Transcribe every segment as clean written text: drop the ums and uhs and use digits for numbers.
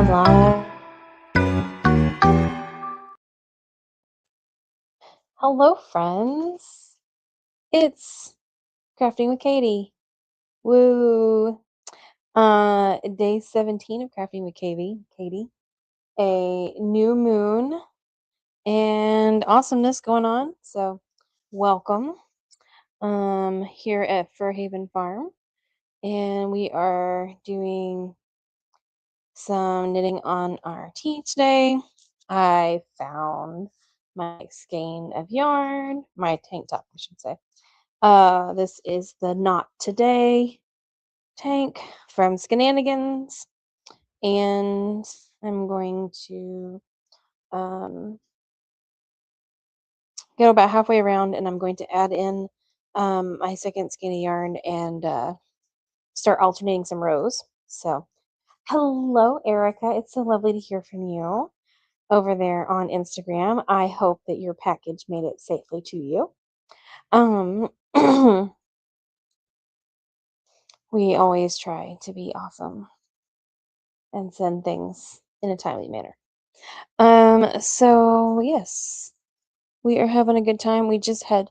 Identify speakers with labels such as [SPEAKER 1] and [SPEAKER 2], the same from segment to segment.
[SPEAKER 1] Hello. Hello, friends. It's Crafting with Katy. Woo. Day 17 of Crafting with Katy. A new moon and awesomeness going on. So, welcome. Here at Furhaven Farm, and we are doing some knitting on our tea today. I found my skein of yarn, my tank top, I should say. This is the Not Today tank from Skenanigans, and I'm going to um, go about halfway around, and I'm going to add in my second skein of yarn and start alternating some rows. So, hello, Erica. It's so lovely to hear from you over there on Instagram. I hope that your package made it safely to you. Um, we always try to be awesome and send things in a timely manner. So yes, we are having a good time. We just had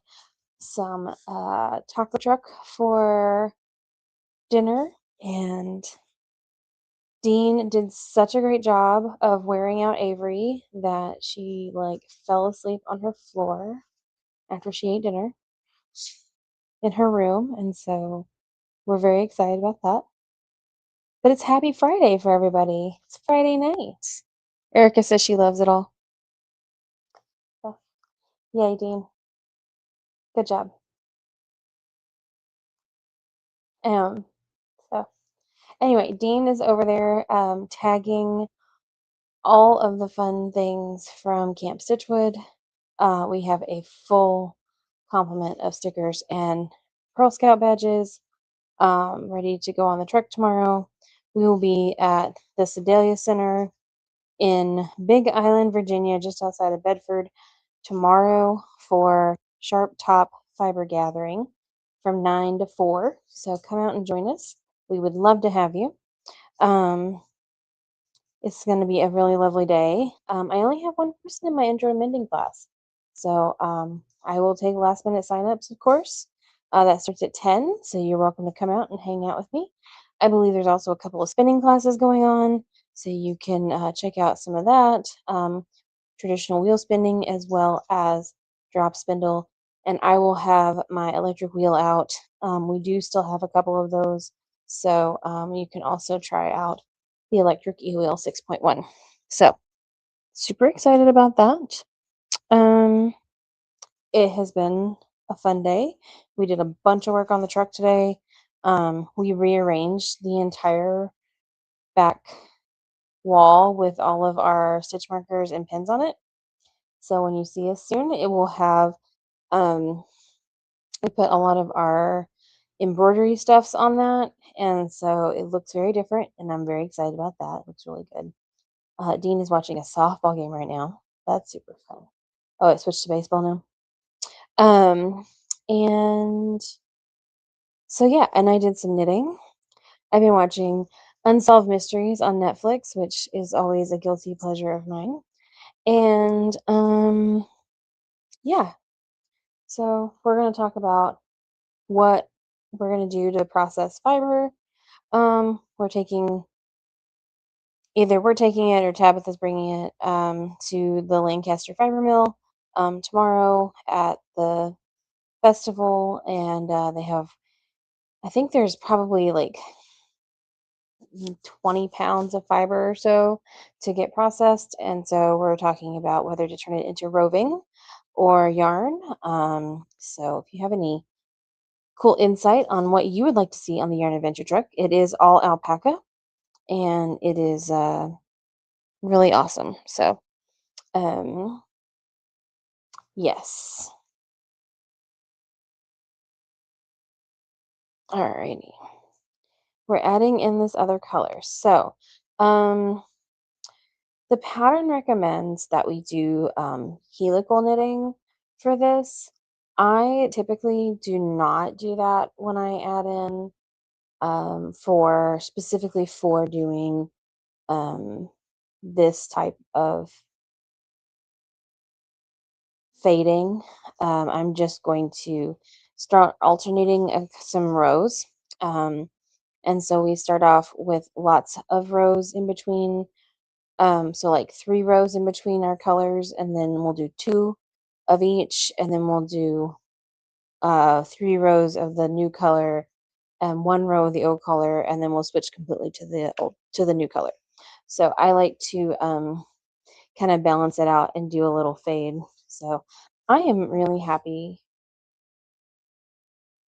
[SPEAKER 1] some taco truck for dinner, and Dean did such a great job of wearing out Avery that she like fell asleep on her floor after she ate dinner in her room, and so we're very excited about that. But it's happy Friday for everybody. It's Friday night. Erica says she loves it all. So, yay, Dean. Good job. Um, so anyway, Dean is over there tagging all of the fun things from Camp Stitchwood. We have a full complement of stickers and Pearl Scout badges ready to go on the truck tomorrow. We will be at the Sedalia Center in Big Island, Virginia, just outside of Bedford, tomorrow for Sharp Top Fiber Gathering from 9 to 4. So come out and join us. We would love to have you. Um, it's going to be a really lovely day. I only have one person in my intro to mending class. So I will take last minute signups, of course. That starts at 10. So you're welcome to come out and hang out with me. I believe there's also a couple of spinning classes going on. So you can check out some of that. Traditional wheel spinning as well as drop spindle. And I will have my electric wheel out. We do still have a couple of those. So you can also try out the electric e-wheel 6.1. So super excited about that. Um, it has been a fun day. We did a bunch of work on the truck today. We rearranged the entire back wall with all of our stitch markers and pins on it. So when you see us soon, it will have, we put a lot of our embroidery stuffs on that. And so it looks very different, and I'm very excited about that. It looks really good. Dean is watching a softball game right now. That's super fun. Oh, it switched to baseball now. And so yeah, and I did some knitting. I've been watching Unsolved Mysteries on Netflix, which is always a guilty pleasure of mine. And yeah, so we're going to talk about what we're going to do to process fiber. We're taking Either we're taking it or Tabitha's bringing it to the Lancaster Fiber Mill tomorrow at the festival, and they have, I think there's probably like 20 pounds of fiber or so to get processed, and so we're talking about whether to turn it into roving or yarn. So if you have any cool insight on what you would like to see on the Yarn Adventure truck, it is all alpaca, and it is really awesome. So um, yes. Alrighty. We're adding in this other color. So, the pattern recommends that we do helical knitting for this. I typically do not do that when I add in for specifically for doing this type of fading, I'm just going to start alternating some rows. Um, and so we start off with lots of rows in between. So like 3 rows in between our colors, and then we'll do 2 of each, and then we'll do 3 rows of the new color and 1 row of the old color, and then we'll switch completely to the new color. So I like to kind of balance it out and do a little fade. So I am really happy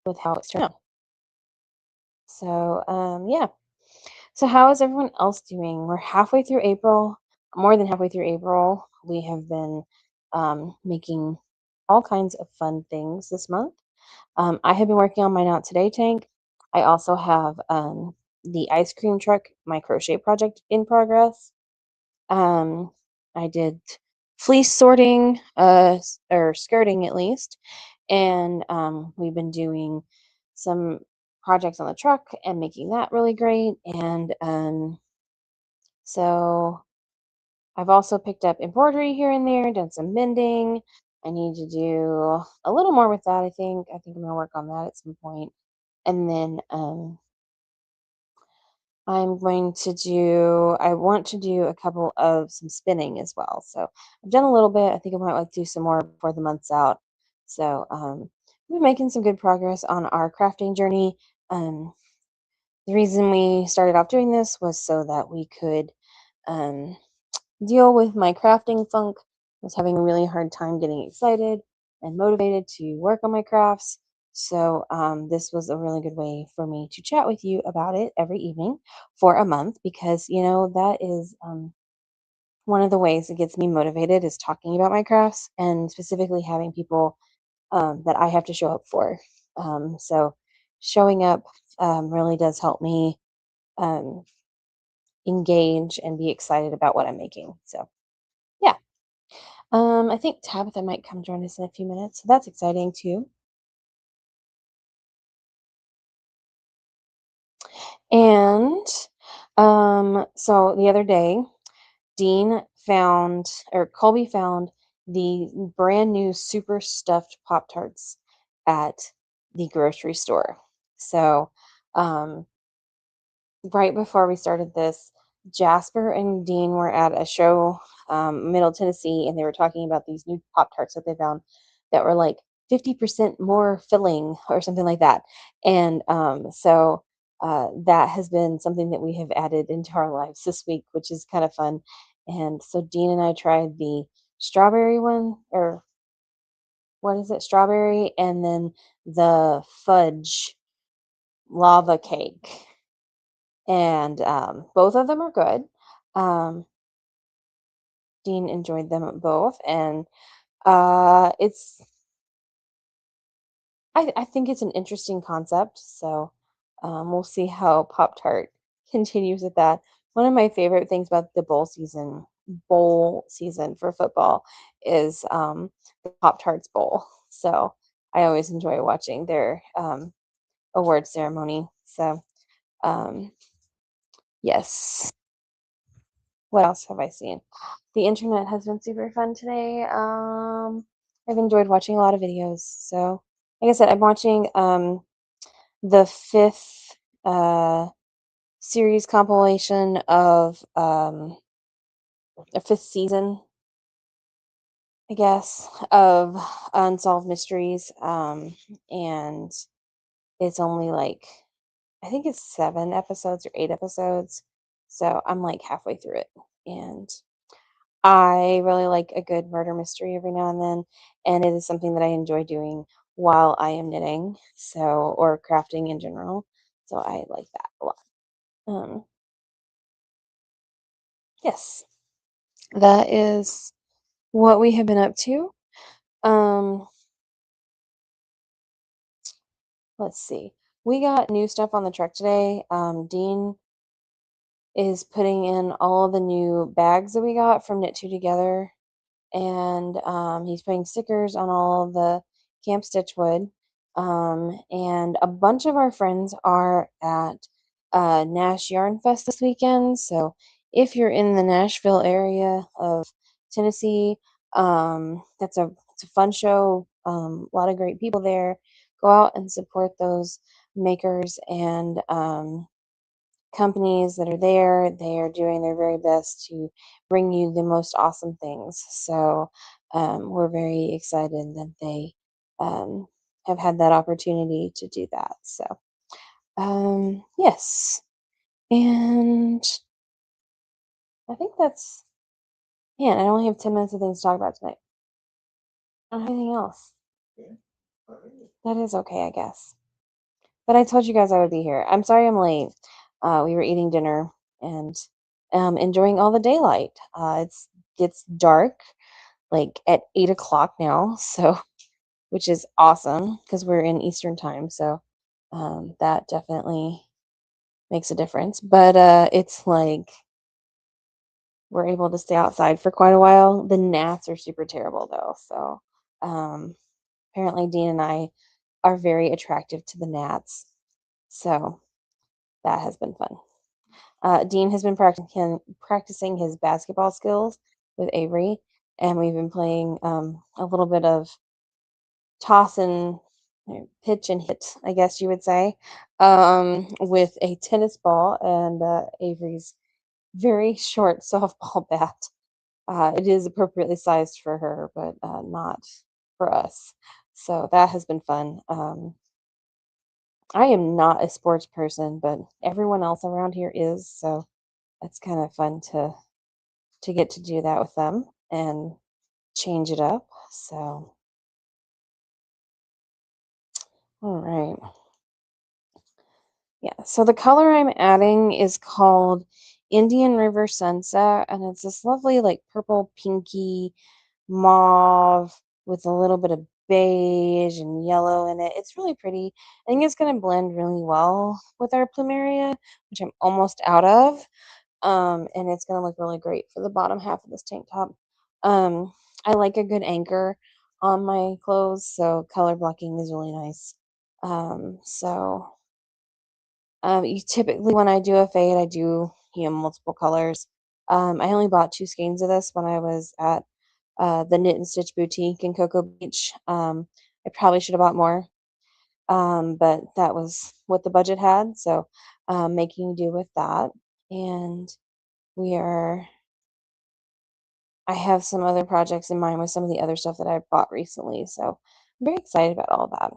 [SPEAKER 1] with how it's turned out. So yeah. So how is everyone else doing? We're halfway through April, more than halfway through April. We have been making all kinds of fun things this month. I have been working on my Not Today tank. I also have the ice cream truck, my crochet project in progress. Um, I did fleece sorting, or skirting at least, and we've been doing some projects on the truck and making that really great. And so I've also picked up embroidery here and there, done some mending. I need to do a little more with that. I think I'm gonna work on that at some point. And then I want to do a couple of some spinning as well. So I've done a little bit. I think I might like to do some more before the month's out. So we're making some good progress on our crafting journey. Um, the reason we started off doing this was so that we could um, deal with my crafting funk. I was having a really hard time getting excited and motivated to work on my crafts. So this was a really good way for me to chat with you about it every evening for a month, because that is one of the ways it gets me motivated, is talking about my crafts, and specifically having people that I have to show up for. So showing up really does help me um, engage and be excited about what I'm making. So yeah. I think Tabitha might come join us in a few minutes, so that's exciting too. And so the other day, Dean found, or Colby found, the brand new super stuffed Pop Tarts at the grocery store. So, um, right before we started this, Jasper and Dean were at a show, Middle Tennessee, and they were talking about these new Pop Tarts that they found that were like 50% more filling or something like that. And so that has been something that we have added into our lives this week, which is kind of fun. And so Dean and I tried the strawberry one, or what is it? Strawberry, and then the fudge lava cake, and both of them are good. Um, Dean enjoyed them both, and it's I think it's an interesting concept. So we'll see how Pop Tart continues with that. One of my favorite things about the bowl season for football is the Pop Tarts Bowl. So I always enjoy watching their award ceremony. So um, yes. What else have I seen? The internet has been super fun today. I've enjoyed watching a lot of videos. So, like I said, I'm watching the fifth series compilation of a fifth season, I guess, of Unsolved Mysteries. And it's only like, I think it's 7 episodes or 8 episodes. So I'm like halfway through it. And I really like a good murder mystery every now and then, and it is something that I enjoy doing while I am knitting, so, or crafting in general. So I like that a lot. Um, yes, that is what we have been up to. Um, let's see. We got new stuff on the truck today. Dean is putting in all of the new bags that we got from Knit Two Together, and he's putting stickers on all of the Camp Stitchwood. And a bunch of our friends are at Nash Yarn Fest this weekend. So if you're in the Nashville area of Tennessee, it's a fun show. A lot of great people there. Go out and support those makers and companies that are there. They are doing their very best to bring you the most awesome things. So we're very excited that they um, have had that opportunity to do that. So yes, and I think that's man. I only have 10 minutes of things to talk about tonight. I don't have anything else. That is okay, I guess. But I told you guys I would be here. I'm sorry I'm late. We were eating dinner and enjoying all the daylight. It's gets dark like at 8 o'clock now, so which is awesome because we're in Eastern time, so that definitely makes a difference. But it's like we're able to stay outside for quite a while. The gnats are super terrible though, so um, apparently Dean and I are very attractive to the gnats, so that has been fun. Dean has been practicing his basketball skills with Avery, and we've been playing a little bit of toss and pitch and hit, I guess you would say, with a tennis ball and Avery's very short softball bat. It is appropriately sized for her, but not for us. So that has been fun. I am not a sports person, but everyone else around here is, so it's kind of fun to get to do that with them and change it up. So, all right. Yeah, so the color I'm adding is called Indian River Sunset, and it's this lovely, like, purple, pinky, mauve with a little bit of beige and yellow in it. It's really pretty. I think it's going to blend really well with our plumeria, which I'm almost out of. And it's going to look really great for the bottom half of this tank top. I like a good anchor on my clothes, so color blocking is really nice. So you typically, when I do a fade, I do, multiple colors. I only bought two skeins of this when I was at the Knit and Stitch Boutique in Cocoa Beach. I probably should have bought more, but that was what the budget had, so making do with that. And we are, I have some other projects in mind with some of the other stuff that I bought recently, so I'm very excited about all that.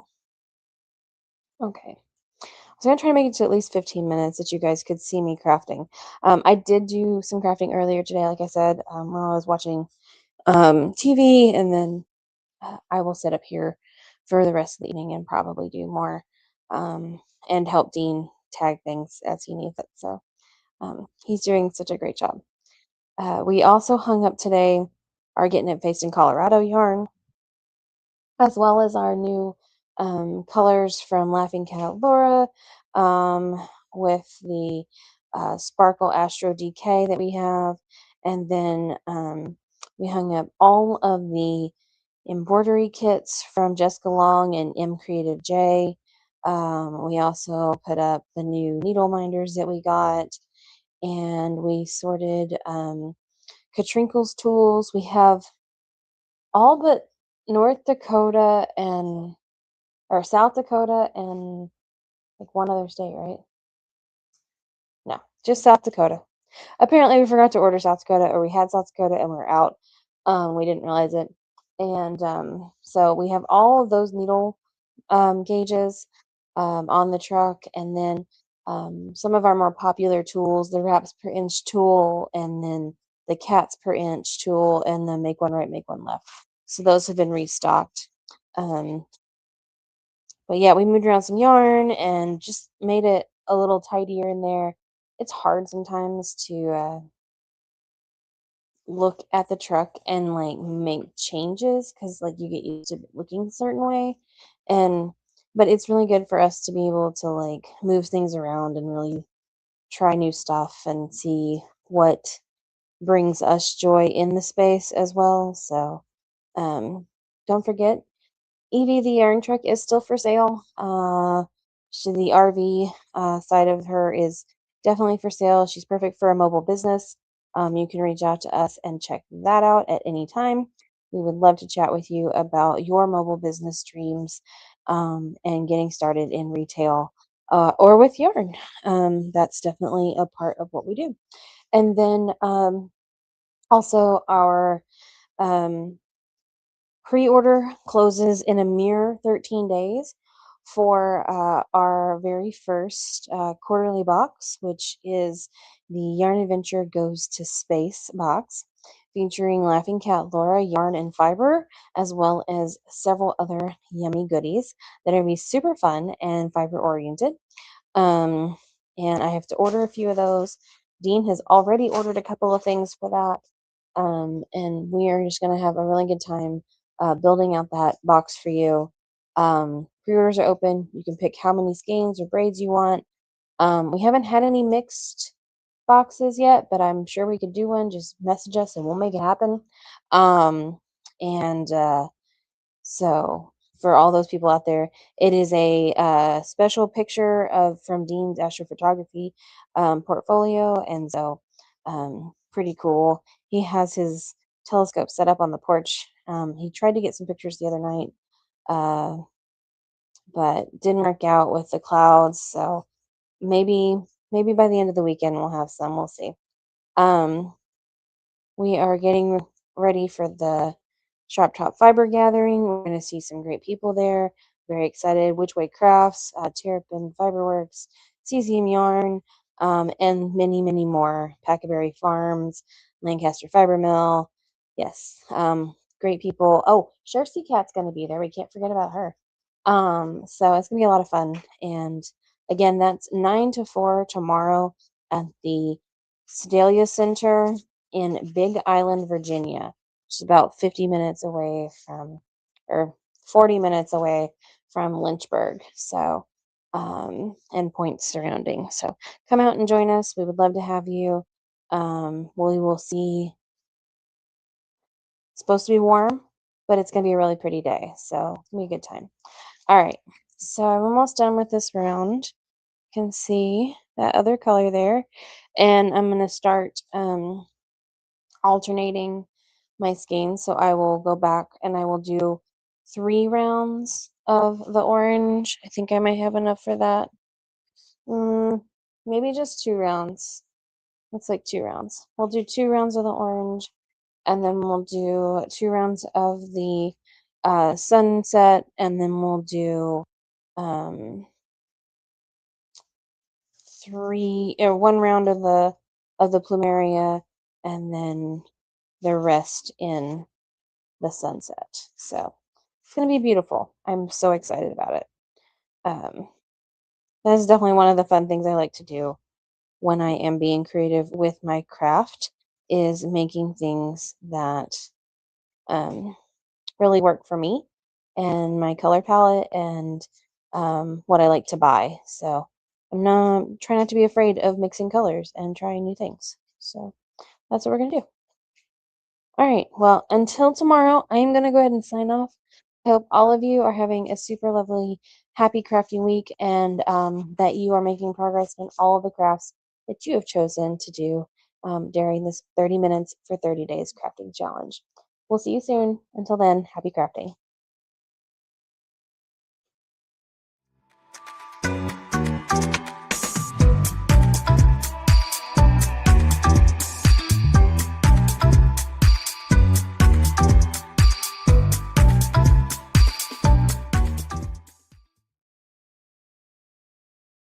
[SPEAKER 1] Okay. So I'm gonna try to make it to at least 15 minutes that you guys could see me crafting. I did do some crafting earlier today, like I said, while I was watching TV, and then I will sit up here for the rest of the evening and probably do more and help Dean tag things as he needs it. So he's doing such a great job. We also hung up today our Getting It Faced in Colorado yarn, as well as our new colors from Laughing Cat Laura with the Sparkle Astro DK that we have. And then we hung up all of the embroidery kits from Jessica Long and M Creative J. We also put up the new needle minders that we got, and we sorted Katrinkle's tools. We have all but North Dakota and or South Dakota and like one other state, right? No, just South Dakota. Apparently, we forgot to order South Dakota, or we had South Dakota and we are out. We didn't realize it, and so we have all of those needle gauges on the truck, and then some of our more popular tools, the wraps per inch tool, and then the cats per inch tool, and the make one right, make one left. So those have been restocked. Um, but yeah, we moved around some yarn and just made it a little tidier in there. It's hard sometimes to look at the truck and like make changes because like you get used to it looking a certain way, and but it's really good for us to be able to like move things around and really try new stuff and see what brings us joy in the space as well. So don't forget, Evie the yarn truck is still for sale. The RV side of her is definitely for sale. She's perfect for a mobile business. you can reach out to us and check that out at any time. We would love to chat with you about your mobile business dreams and getting started in retail or with yarn. That's definitely a part of what we do. And then also, our um, pre-order closes in a mere 13 days for our very first quarterly box, which is the Yarn Adventure Goes to Space box, featuring Laughing Cat Laura yarn and fiber, as well as several other yummy goodies that are going to be super fun and fiber oriented. Um, and I have to order a few of those. Dean has already ordered a couple of things for that. And we are just going to have a really good time building out that box for you. Pre-orders are open. You can pick how many skeins or braids you want. We haven't had any mixed boxes yet, but I'm sure we could do one. Just message us and we'll make it happen. And so for all those people out there, it is a special picture of from Dean's astrophotography portfolio, and so pretty cool. He has his telescope set up on the porch. He tried to get some pictures the other night, uh, but didn't work out with the clouds. So maybe by the end of the weekend we'll have some. We'll see. Um, we are getting ready for the Shop Top Fiber Gathering. We're going to see some great people there. Very excited. Which Way Crafts, Terrapin Fiberworks, CCM Yarn, and many, many more. Packaberry Farms, Lancaster Fiber Mill. Yes, great people. Oh, Sheriff Sea Cat's going to be there. We can't forget about her. So it's going to be a lot of fun. And again, that's 9 to 4 tomorrow at the Sedalia Center in Big Island, Virginia, which is about 50 minutes away from, or 40 minutes away from Lynchburg. So, and points surrounding. So come out and join us. We would love to have you. We will see. It's supposed to be warm, but it's going to be a really pretty day. So it's going to be a good time. All right. So I'm almost done with this round. You can see that other color there. And I'm going to start alternating my skeins. So I will go back and I will do 3 rounds of the orange. I think I might have enough for that. Maybe just 2 rounds. Looks like 2 rounds. We'll do 2 rounds of the orange, and then we'll do 2 rounds of the sunset, and then we'll do um, 1 round of the plumeria, and then the rest in the sunset. So it's going to be beautiful. I'm so excited about it. Um, that is definitely one of the fun things I like to do when I am being creative with my craft, is making things that um, really work for me and my color palette and what I like to buy. So I'm not trying not to be afraid of mixing colors and trying new things. So that's what we're gonna do. All right. Well, until tomorrow, I am gonna go ahead and sign off. I hope all of you are having a super lovely, happy crafting week, and that you are making progress in all of the crafts that you have chosen to do during this 30 minutes for 30 days crafting challenge. We'll see you soon. Until then, happy crafting.